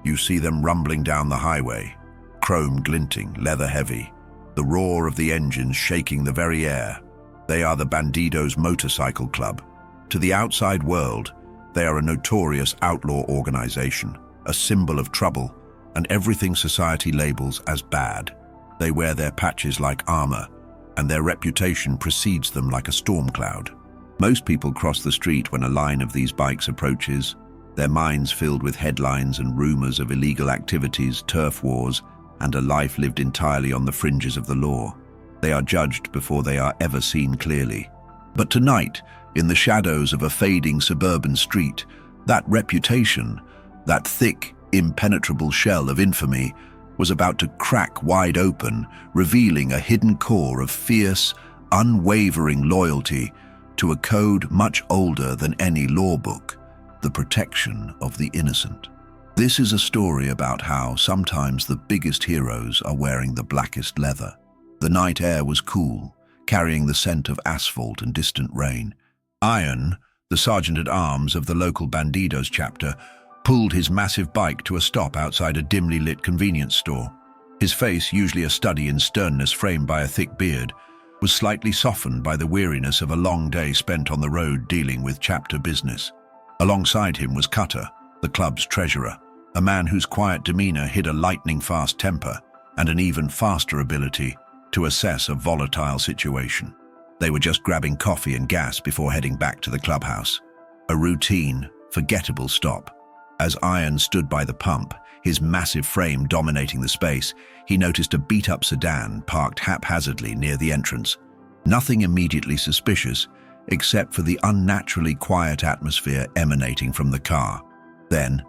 You see them rumbling down the highway, chrome glinting, leather heavy, the roar of the engines shaking the very air. They are the Bandidos Motorcycle Club. To the outside world, they are a notorious outlaw organization, a symbol of trouble, and everything society labels as bad. They wear their patches like armor, and their reputation precedes them like a storm cloud. Most people cross the street when a line of these bikes approaches, their minds filled with headlines and rumors of illegal activities, turf wars, and a life lived entirely on the fringes of the law. They are judged before they are ever seen clearly. But tonight, in the shadows of a fading suburban street, that reputation, that thick, impenetrable shell of infamy, was about to crack wide open, revealing a hidden core of fierce, unwavering loyalty to a code much older than any law book, the protection of the innocent. This is a story about how sometimes the biggest heroes are wearing the blackest leather. The night air was cool, carrying the scent of asphalt and distant rain. Iron, the sergeant-at-arms of the local Bandidos chapter, pulled his massive bike to a stop outside a dimly lit convenience store. His face, usually a study in sternness framed by a thick beard, was slightly softened by the weariness of a long day spent on the road dealing with chapter business. Alongside him was Cutter, the club's treasurer, a man whose quiet demeanor hid a lightning-fast temper and an even faster ability to assess a volatile situation. They were just grabbing coffee and gas before heading back to the clubhouse. A routine, forgettable stop. As Iron stood by the pump, his massive frame dominating the space, he noticed a beat-up sedan parked haphazardly near the entrance. Nothing immediately suspicious, except for the unnaturally quiet atmosphere emanating from the car. Then,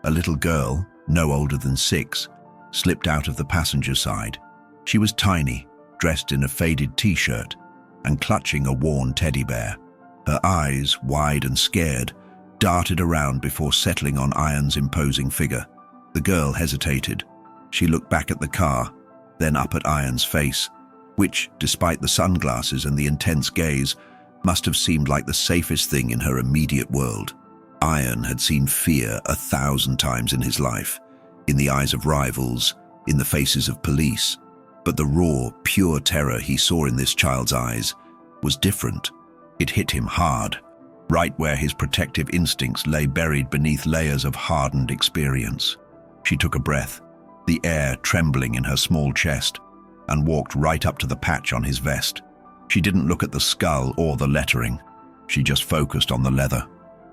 a little girl, no older than 6, slipped out of the passenger side. She was tiny, dressed in a faded t-shirt and clutching a worn teddy bear. Her eyes, wide and scared, darted around before settling on Iron's imposing figure. The girl hesitated. She looked back at the car, then up at Iron's face, which, despite the sunglasses and the intense gaze, must have seemed like the safest thing in her immediate world. Iron had seen fear 1,000 times in his life, in the eyes of rivals, in the faces of police. But the raw, pure terror he saw in this child's eyes was different. It hit him hard, right where his protective instincts lay buried beneath layers of hardened experience. She took a breath, the air trembling in her small chest, and walked right up to the patch on his vest. She didn't look at the skull or the lettering. She just focused on the leather.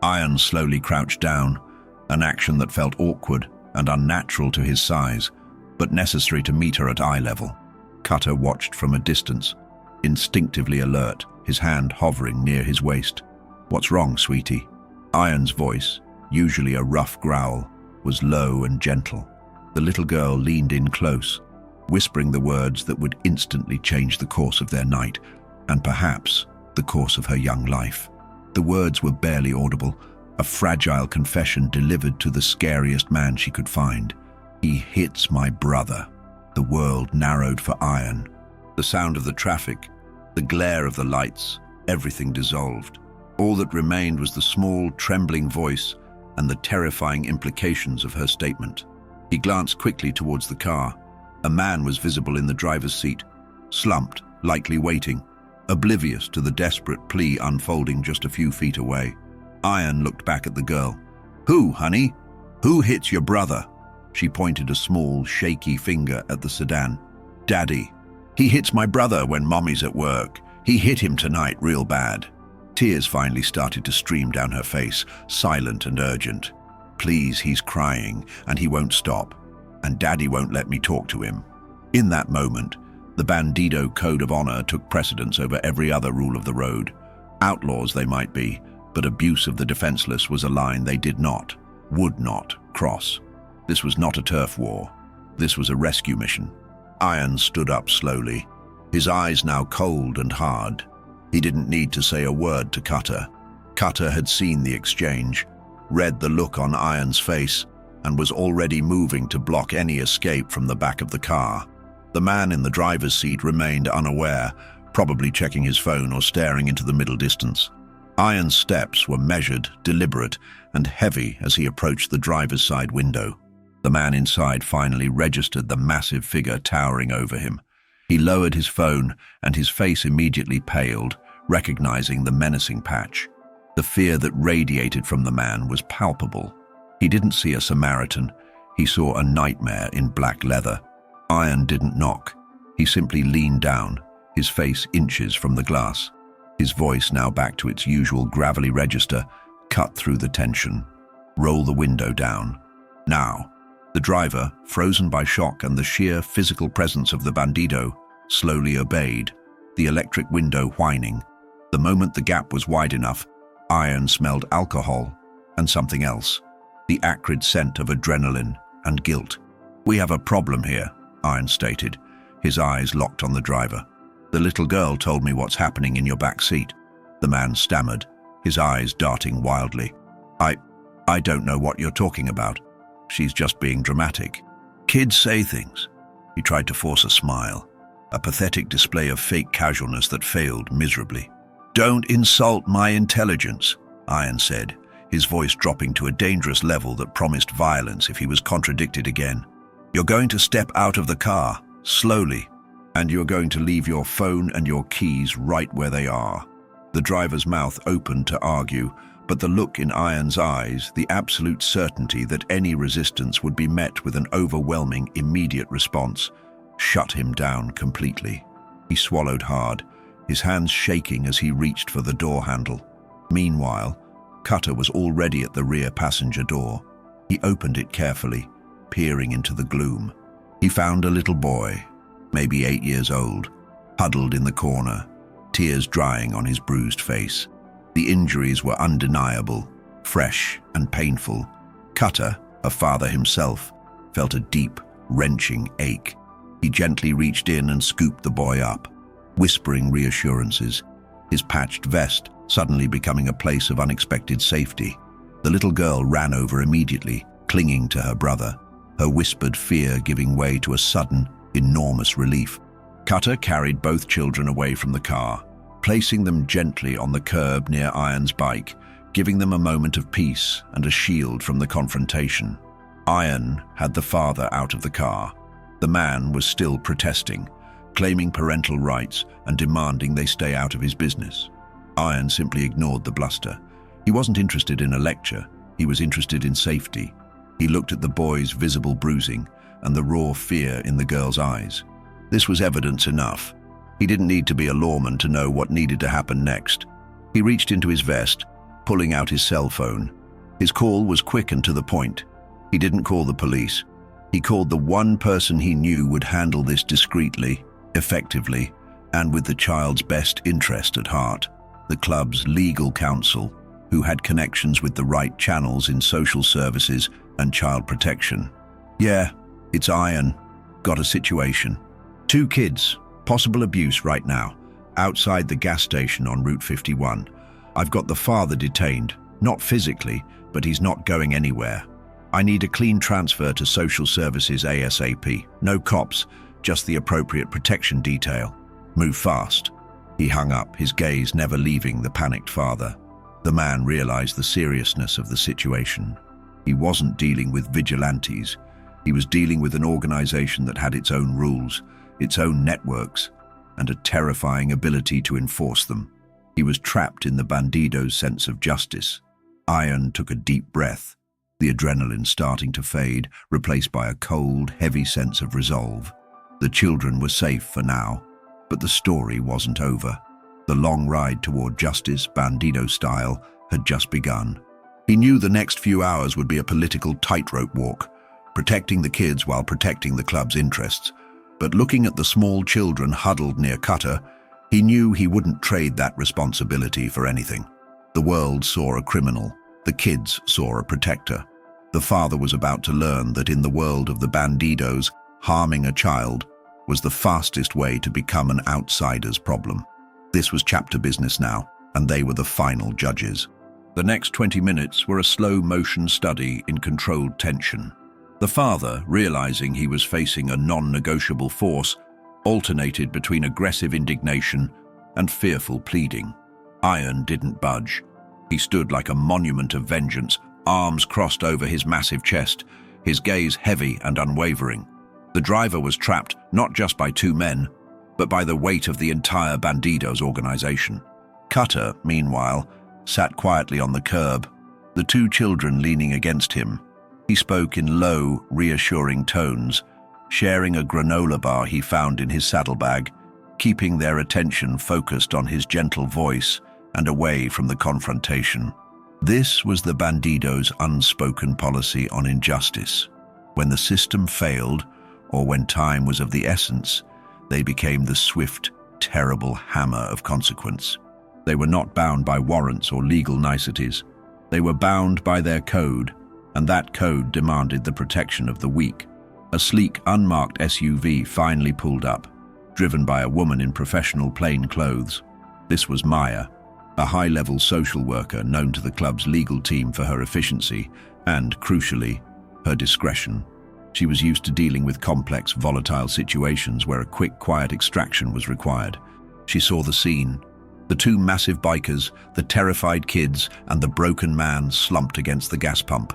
Iron slowly crouched down, an action that felt awkward and unnatural to his size, but necessary to meet her at eye level. Cutter watched from a distance, instinctively alert, his hand hovering near his waist. "What's wrong, sweetie?" Iron's voice, usually a rough growl, was low and gentle. The little girl leaned in close, whispering the words that would instantly change the course of their night, and perhaps the course of her young life. The words were barely audible, a fragile confession delivered to the scariest man she could find. "He hits my brother." The world narrowed for Iron. The sound of the traffic, the glare of the lights, everything dissolved. All that remained was the small, trembling voice and the terrifying implications of her statement. He glanced quickly towards the car. A man was visible in the driver's seat, slumped, likely waiting, oblivious to the desperate plea unfolding just a few feet away. Iron looked back at the girl. "Who, honey? Who hits your brother?" She pointed a small, shaky finger at the sedan. "Daddy. He hits my brother when Mommy's at work. He hit him tonight real bad." Tears finally started to stream down her face, silent and urgent. "Please, he's crying, and he won't stop. And Daddy won't let me talk to him." In that moment, the Bandido Code of Honor took precedence over every other rule of the road. Outlaws they might be, but abuse of the defenseless was a line they did not, would not, cross. This was not a turf war. This was a rescue mission. Iron stood up slowly, his eyes now cold and hard. He didn't need to say a word to Cutter. Cutter had seen the exchange, read the look on Iron's face, and was already moving to block any escape from the back of the car. The man in the driver's seat remained unaware, probably checking his phone or staring into the middle distance. Iron's steps were measured, deliberate, and heavy as he approached the driver's side window. The man inside finally registered the massive figure towering over him. He lowered his phone, and his face immediately paled, recognizing the menacing patch. The fear that radiated from the man was palpable. He didn't see a Samaritan. He saw a nightmare in black leather. Iron didn't knock. He simply leaned down, his face inches from the glass. His voice, now back to its usual gravelly register, cut through the tension. "Roll the window down. Now." The driver, frozen by shock and the sheer physical presence of the bandido, slowly obeyed, the electric window whining. The moment the gap was wide enough, Iron smelled alcohol and something else, the acrid scent of adrenaline and guilt. "We have a problem here," Iron stated, his eyes locked on the driver. "The little girl told me what's happening in your back seat." The man stammered, his eyes darting wildly. I don't know what you're talking about. She's just being dramatic. Kids say things." He tried to force a smile, a pathetic display of fake casualness that failed miserably. "Don't insult my intelligence," Iron said, his voice dropping to a dangerous level that promised violence if he was contradicted again. "You're going to step out of the car, slowly, and you're going to leave your phone and your keys right where they are." The driver's mouth opened to argue, but the look in Iron's eyes, the absolute certainty that any resistance would be met with an overwhelming, immediate response, shut him down completely. He swallowed hard, his hands shaking as he reached for the door handle. Meanwhile, Cutter was already at the rear passenger door. He opened it carefully, peering into the gloom. He found a little boy, maybe 8 years old, huddled in the corner, tears drying on his bruised face. The injuries were undeniable, fresh and painful. Cutter, a father himself, felt a deep, wrenching ache. He gently reached in and scooped the boy up, whispering reassurances, his patched vest suddenly becoming a place of unexpected safety. The little girl ran over immediately, clinging to her brother, her whispered fear giving way to a sudden, enormous relief. Cutter carried both children away from the car, placing them gently on the curb near Iron's bike, giving them a moment of peace and a shield from the confrontation. Iron had the father out of the car. The man was still protesting, claiming parental rights and demanding they stay out of his business. Iron simply ignored the bluster. He wasn't interested in a lecture, he was interested in safety. He looked at the boy's visible bruising and the raw fear in the girl's eyes. This was evidence enough. He didn't need to be a lawman to know what needed to happen next. He reached into his vest, pulling out his cell phone. His call was quick and to the point. He didn't call the police. He called the one person he knew would handle this discreetly, effectively, and with the child's best interest at heart. The club's legal counsel, who had connections with the right channels in social services and child protection. "Yeah, it's Iron. Got a situation. 2 kids. Possible abuse right now, outside the gas station on Route 51. I've got the father detained, not physically, but he's not going anywhere. I need a clean transfer to social services ASAP. No cops, just the appropriate protection detail. Move fast." He hung up, his gaze never leaving the panicked father. The man realized the seriousness of the situation. He wasn't dealing with vigilantes. He was dealing with an organization that had its own rules, its own networks, and a terrifying ability to enforce them. He was trapped in the bandido's sense of justice. Iron took a deep breath, the adrenaline starting to fade, replaced by a cold, heavy sense of resolve. The children were safe for now, but the story wasn't over. The long ride toward justice, bandido style, had just begun. He knew the next few hours would be a political tightrope walk, protecting the kids while protecting the club's interests. But looking at the small children huddled near Cutter, he knew he wouldn't trade that responsibility for anything. The world saw a criminal. The kids saw a protector. The father was about to learn that in the world of the bandidos, harming a child was the fastest way to become an outsider's problem. This was chapter business now, and they were the final judges. The next 20 minutes were a slow-motion study in controlled tension. The father, realizing he was facing a non-negotiable force, alternated between aggressive indignation and fearful pleading. Iron didn't budge. He stood like a monument of vengeance, arms crossed over his massive chest, his gaze heavy and unwavering. The driver was trapped not just by two men, but by the weight of the entire Bandidos organization. Cutter, meanwhile, sat quietly on the curb, the two children leaning against him. He spoke in low, reassuring tones, sharing a granola bar he found in his saddlebag, keeping their attention focused on his gentle voice and away from the confrontation. This was the Bandidos' unspoken policy on injustice. When the system failed, or when time was of the essence, they became the swift, terrible hammer of consequence. They were not bound by warrants or legal niceties. They were bound by their code, and that code demanded the protection of the weak. A sleek, unmarked SUV finally pulled up, driven by a woman in professional plain clothes. This was Maya, a high-level social worker known to the club's legal team for her efficiency and, crucially, her discretion. She was used to dealing with complex, volatile situations where a quick, quiet extraction was required. She saw the scene. The two massive bikers, the terrified kids, and the broken man slumped against the gas pump.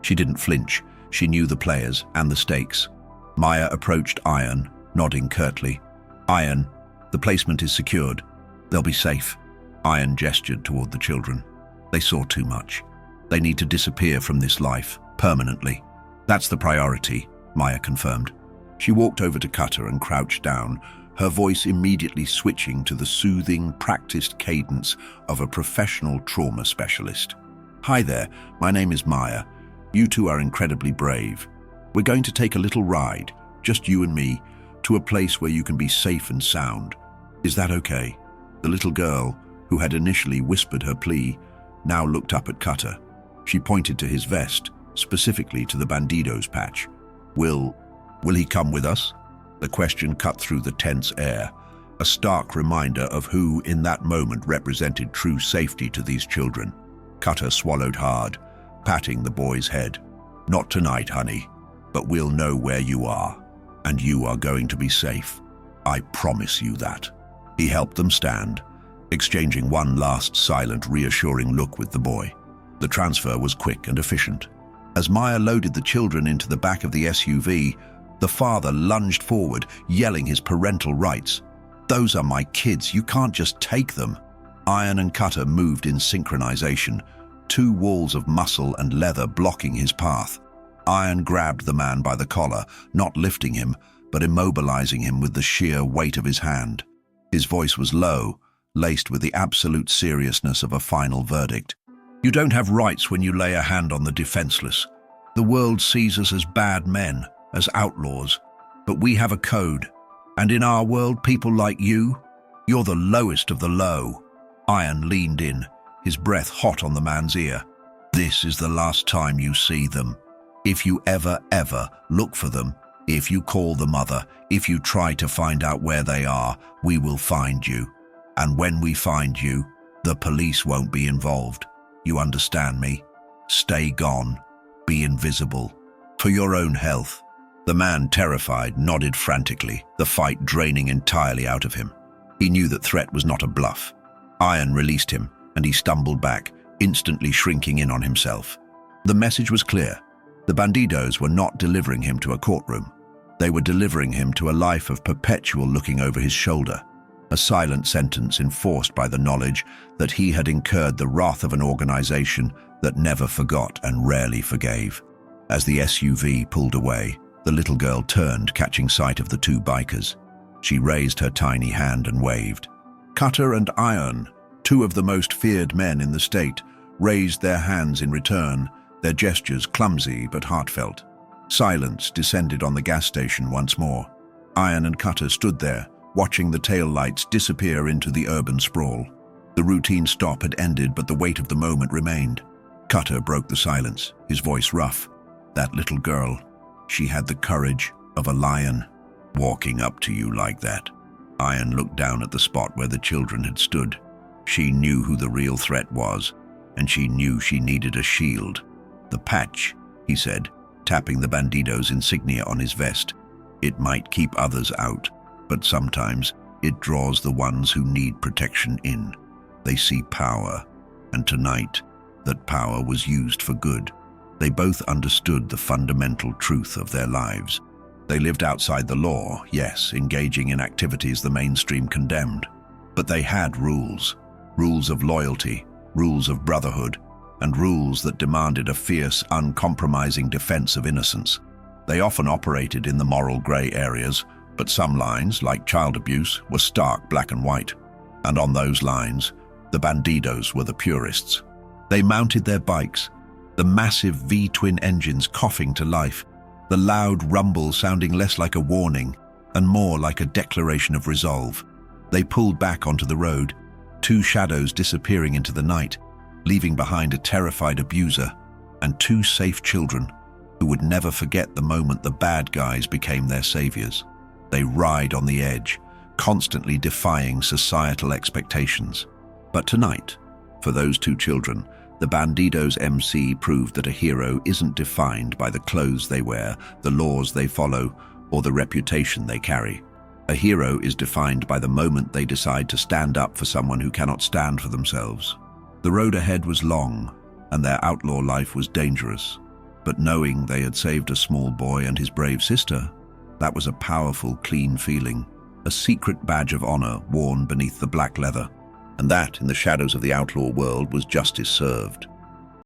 She didn't flinch. She knew the players and the stakes. Maya approached Iron, nodding curtly. "Iron, the placement is secured. They'll be safe." Iron gestured toward the children. "They saw too much. They need to disappear from this life, permanently." "That's the priority," Maya confirmed. She walked over to Cutter and crouched down, her voice immediately switching to the soothing, practiced cadence of a professional trauma specialist. "Hi there, my name is Maya. You two are incredibly brave. We're going to take a little ride, just you and me, to a place where you can be safe and sound. Is that okay?" The little girl, who had initially whispered her plea, now looked up at Cutter. She pointed to his vest, specifically to the Bandidos patch. Will he come with us?" The question cut through the tense air, a stark reminder of who, in that moment, represented true safety to these children. Cutter swallowed hard, patting the boy's head. "Not tonight, honey, but we'll know where you are, and you are going to be safe. I promise you that." He helped them stand, exchanging one last silent, reassuring look with the boy. The transfer was quick and efficient. As Maya loaded the children into the back of the SUV, the father lunged forward, yelling his parental rights. "Those are my kids, you can't just take them." Iron and Cutter moved in synchronization, two walls of muscle and leather blocking his path. Iron grabbed the man by the collar, not lifting him, but immobilizing him with the sheer weight of his hand. His voice was low, laced with the absolute seriousness of a final verdict. "You don't have rights when you lay a hand on the defenseless. The world sees us as bad men, as outlaws, but we have a code. And in our world, people like you're the lowest of the low." Iron leaned in, his breath hot on the man's ear. "This is the last time you see them. If you ever look for them, if you call the mother, if you try to find out where they are, we will find you. And when we find you, the police won't be involved. You understand me? Stay gone. Be invisible. For your own health." The man, terrified, nodded frantically, the fight draining entirely out of him. He knew that threat was not a bluff. Iron released him, and he stumbled back, instantly shrinking in on himself. The message was clear. The Bandidos were not delivering him to a courtroom. They were delivering him to a life of perpetual looking over his shoulder, a silent sentence enforced by the knowledge that he had incurred the wrath of an organization that never forgot and rarely forgave. As the SUV pulled away, the little girl turned, catching sight of the two bikers. She raised her tiny hand and waved. Cutter and Iron, two of the most feared men in the state, raised their hands in return, their gestures clumsy but heartfelt. Silence descended on the gas station once more. Iron and Cutter stood there, watching the taillights disappear into the urban sprawl. The routine stop had ended, but the weight of the moment remained. Cutter broke the silence, his voice rough. "That little girl, she had the courage of a lion, walking up to you like that." Iron looked down at the spot where the children had stood. She knew who the real threat was, and she knew she needed a shield. "The patch," he said, tapping the Bandidos' insignia on his vest. "It might keep others out, but sometimes it draws the ones who need protection in. They see power, and tonight, that power was used for good. They both understood the fundamental truth of their lives. They lived outside the law, yes, engaging in activities the mainstream condemned. But they had rules. Rules of loyalty, rules of brotherhood, and rules that demanded a fierce, uncompromising defense of innocence. They often operated in the moral gray areas, but some lines, like child abuse, were stark black and white. And on those lines, the Bandidos were the purists. They mounted their bikes, the massive V-twin engines coughing to life, the loud rumble sounding less like a warning and more like a declaration of resolve. They pulled back onto the road, two shadows disappearing into the night, leaving behind a terrified abuser and two safe children who would never forget the moment the bad guys became their saviors. They ride on the edge, constantly defying societal expectations. But tonight, for those two children, the Bandidos MC proved that a hero isn't defined by the clothes they wear, the laws they follow, or the reputation they carry. A hero is defined by the moment they decide to stand up for someone who cannot stand for themselves. The road ahead was long, and their outlaw life was dangerous. But knowing they had saved a small boy and his brave sister, that was a powerful, clean feeling, a secret badge of honor worn beneath the black leather. And that, in the shadows of the outlaw world, was justice served.